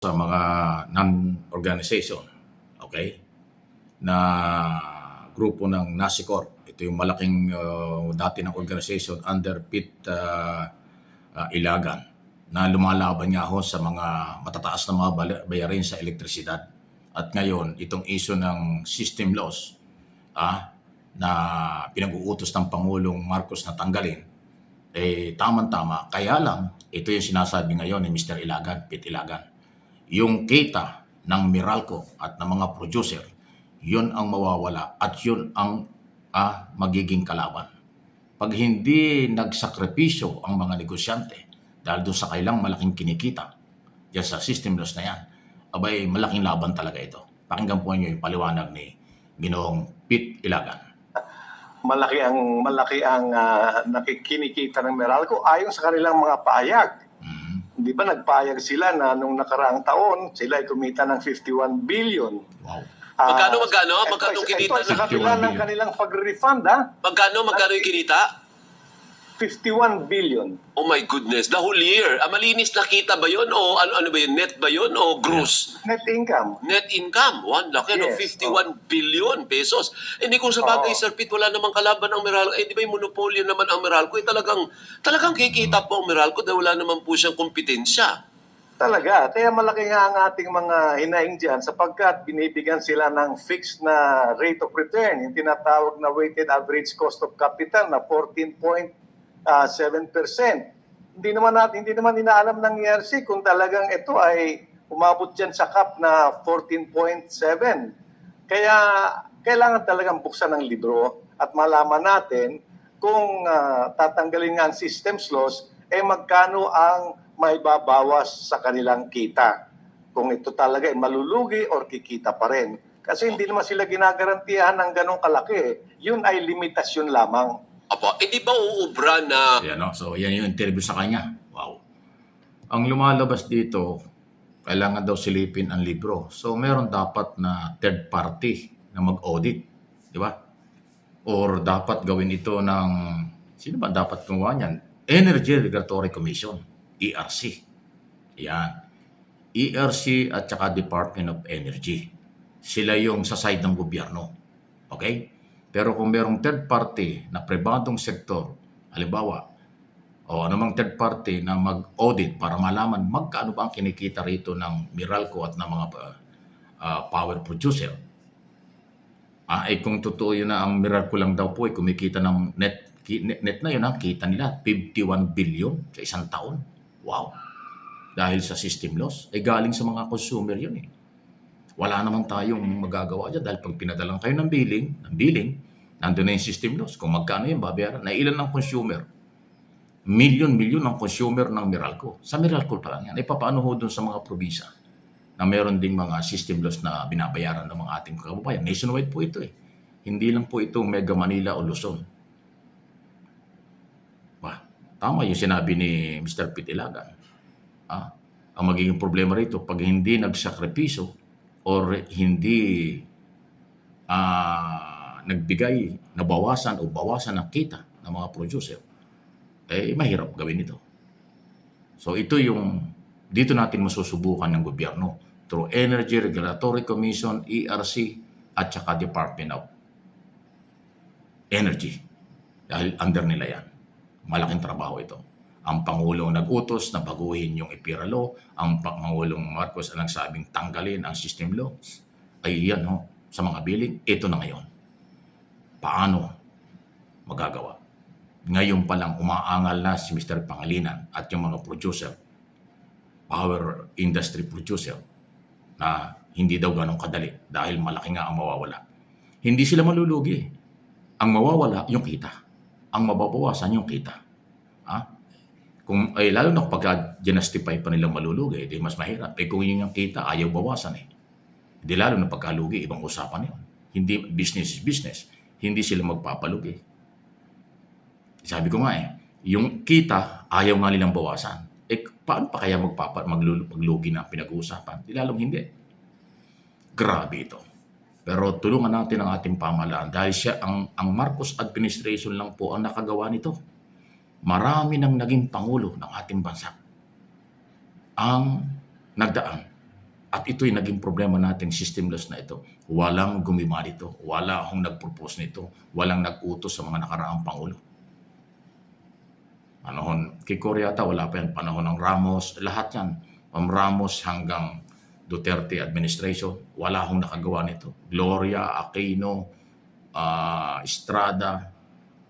sa mga non-organization, okay, na grupo ng NASICOR. Ito yung malaking dati ng organization under Pete Ilagan na lumalaban nga ho sa mga matataas na mga bayarin sa elektrisidad. At ngayon, itong issue ng system loss na pinag-uutos ng Pangulong Marcos na tanggalin, tamang-tama. Kaya lang, ito yung sinasabi ngayon ni Mr. Ilagan, Pete Ilagan. Yung kita ng Meralco at ng mga producer, yun ang mawawala at yun ang magiging kalaban. Pag hindi nagsakripisyo ang mga negosyante dahil doon sa kailang malaking kinikita dyan sa system loss na yan, abay malaking laban talaga ito. Pakinggan po niyo yung paliwanag ni Ginoong Pete Ilagan. Malaki ang nakikinikita ng Meralco ayon sa kanilang mga pahayag. Di ba nagpahayag sila na nung nakaraang taon, sila ay kumita ng 51 billion. Wow. Magkano Ito kinita? ay sa kabila ng kanilang pag-refund, Magkano yung kinita? 51 billion. Oh my goodness, the whole year. Malinis na kita ba yun? O ano ba yun? Net ba yun? O gross? Net income. Net income. Laki, Yes, 51 billion pesos. Hindi kung sa bagay, Sir Pete, wala namang kalaban ang Meralco. Di ba yung monopolyo naman ang Meralco? Talagang kikita po ang Meralco dahil wala naman po siyang kompetensya. Talaga. Kaya malaki nga ang ating mga hinaing dyan sapagkat binibigyan sila ng fixed na rate of return, yung tinatawag na weighted average cost of capital na 14.7%. Hindi naman inaalam ng ERC kung talagang ito ay umabot dyan sa cap na 14.7. Kaya kailangan talagang buksan ng libro at malaman natin kung tatanggalin nga ang systems loss, magkano ang may babawas sa kanilang kita. Kung ito talaga ay malulugi or kikita pa rin. Kasi hindi naman sila ginagarantiyahan ng ganong kalaki. Yun ay limitasyon lamang. Apo, hindi ba uubra na... Yan, no? So yan yung interview sa kanya. Wow. Ang lumalabas dito, kailangan daw silipin ang libro. So meron dapat na third party na mag-audit. Di ba? Or dapat gawin ito ng... Sino ba dapat gumawa niyan? Energy Regulatory Commission. ERC. Yan. ERC at saka Department of Energy. Sila yung sa side ng gobyerno. Okay? Pero kung merong third party na pribadong sektor, halimbawa, o anumang third party na mag-audit para malaman magkano ba ang kinikita rito ng Meralco at ng mga power producer. Kung totoo yun na ang Meralco lang daw po ay kumikita ng net na yun, ang kita nila 51 billion sa isang taon. Wow. Dahil sa system loss, galing sa mga consumer yun eh. Wala naman tayong magagawa dyan dahil pag pinadalang kayo ng billing, nandun na yung system loss. Kung magkano yung babayaran, na ilan ng consumer? Milyon ang consumer ng Meralco. Sa Meralco pa lang yan. Paano ho dun sa mga probinsya na meron ding mga system loss na binabayaran ng mga ating kababayan? Nationwide po ito eh. Hindi lang po ito Mega Manila o Luzon. Tama yung sinabi ni Mr. Pete Ilagan. Ang magiging problema rito, pag hindi nagsakripisyo or hindi nagbigay, nabawasan o bawasan ang kita ng mga producer, mahirap gawin ito. So ito yung, dito natin masusubukan ng gobyerno through Energy Regulatory Commission, ERC, at saka Department of Energy. Dahil under nila yan. Malaking trabaho ito. Ang Pangulong nag-utos na baguhin yung EPIRA law, ang Pangulong Marcos ang nagsabing tanggalin ang system laws. Yan sa mga billing, ito na ngayon. Paano magagawa? Ngayon pa lang umaangal na si Mr. Pangilinan at yung mga producer, power industry producer, na hindi daw ganun kadali dahil malaki nga ang mawawala. Hindi sila malulugi. Ang mawawala yung kita. Ang mababawasan yung kita. Kung lalo na kapag justify pa nilang malulugi, di mas mahirap. Kung yun yung kita, ayaw bawasan eh. Di lalo na pagkalugi, ibang usapan yun. Hindi business is business. Hindi sila magpapalugi. Sabi ko nga yung kita, ayaw nga nilang bawasan. Paano pa kaya maglugi na pinag-uusapan? Di lalong hindi. Grabe ito. Pero tulungan natin ang ating pamahalaan dahil ang Marcos administration lang po ang nakagawa nito. Marami nang naging pangulo ng ating bansa ang nagdaan At ito'y naging problema nating system loss na ito. Walang gumawa nito. Wala akong nag-propose nito. Walang nag-utos sa mga nakaraang Pangulo. Panahon, kay Cory yata wala pa yan. Panahon ng Ramos, lahat yan. From Ramos hanggang Duterte administration, wala akong nakagawa nito. Gloria, Aquino, Estrada,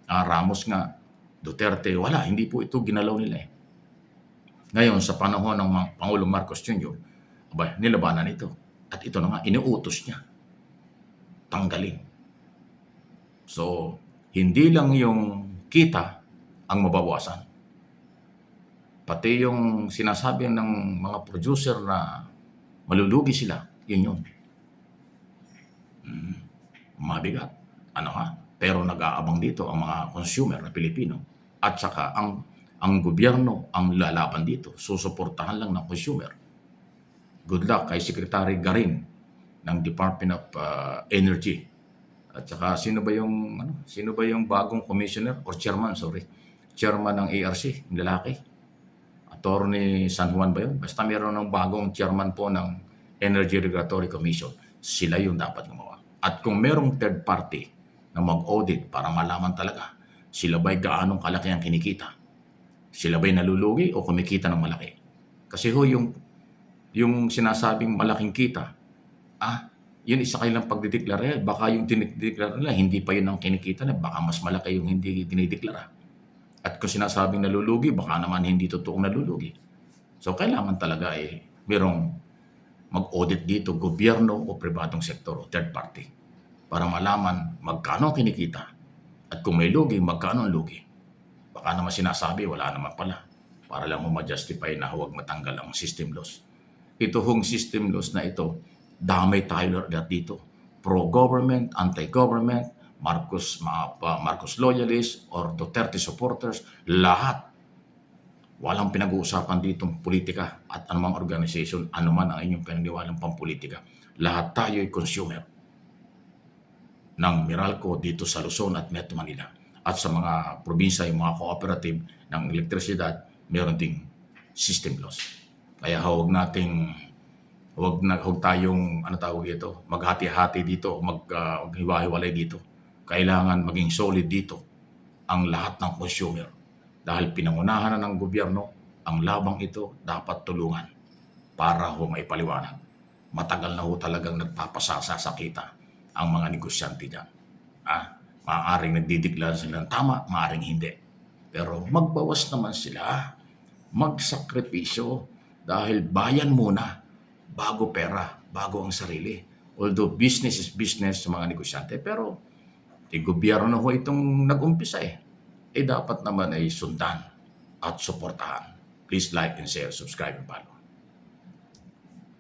Ramos nga, Duterte, wala. Hindi po ito ginalaw nila eh. Ngayon, sa panahon ng Pangulong Marcos Jr., abay, nilabanan ito. At ito na nga, inuutos niya. Tanggalin. So, hindi lang yung kita ang mabawasan. Pati yung sinasabi ng mga producer na malulugi sila, yun. Mabigat. Ano ha? Pero nag-aabang dito ang mga consumer na Pilipino. At saka ang gobyerno ang lalaban dito. Susuportahan lang ng consumer. Good luck kay Secretary Garin ng Department of Energy. At saka sino ba yung bagong commissioner or chairman, chairman ng ARC, yung lalaki? Attorney San Juan ba yun? Basta meron ng bagong chairman po ng Energy Regulatory Commission. Sila yung dapat gumawa. At kung merong third party na mag-audit para malaman talaga sila ba'y gaanong kalaki ang kinikita? Sila ba'y nalulugi o kumikita ng malaki? Kasi yung sinasabing malaking kita, yun isa kailang pagdideklara. Baka yung dinideklara nila, hindi pa yun ang kinikita na, baka mas malaki yung hindi dinideklara. At kung sinasabing nalulugi, baka naman hindi totoong nalulugi. So kailangan talaga merong mag-audit dito, gobyerno o pribadong sektor o third party, para malaman magkano ang kinikita at kung may lugi, magkano ang lugi. Baka naman sinasabi, wala naman pala, para lang mo ma-justify na huwag matanggal ang system loss. Ito hong system loss na ito, damay tayo dito. Pro-government, anti-government, Marcos loyalists or Duterte supporters, lahat. Walang pinag-uusapan dito politika at anumang organization, anuman ang inyong pinaniwalang pampolitika. Lahat tayo ay consumer ng Meralco dito sa Luzon at Metro Manila. At sa mga probinsya, yung mga cooperative ng elektrisidad, meron ding system loss. Kaya huwag tayong maghati-hati dito, maghiwa-hiwalay dito. Kailangan maging solid dito ang lahat ng consumer. Dahil pinangunahan na ng gobyerno, ang labang ito dapat tulungan para maipaliwanag. Matagal na talagang nagpapasasa sa kita ang mga negosyante dyan. Maaaring nagdideklara sila ng tama, maaaring hindi. Pero magbawas naman sila, magsakripisyo, dahil bayan muna, bago pera, bago ang sarili. Although business is business sa mga negosyante, pero gobyerno ho itong nag-umpisa dapat naman ay sundan at suportahan. Please like and share, subscribe and follow.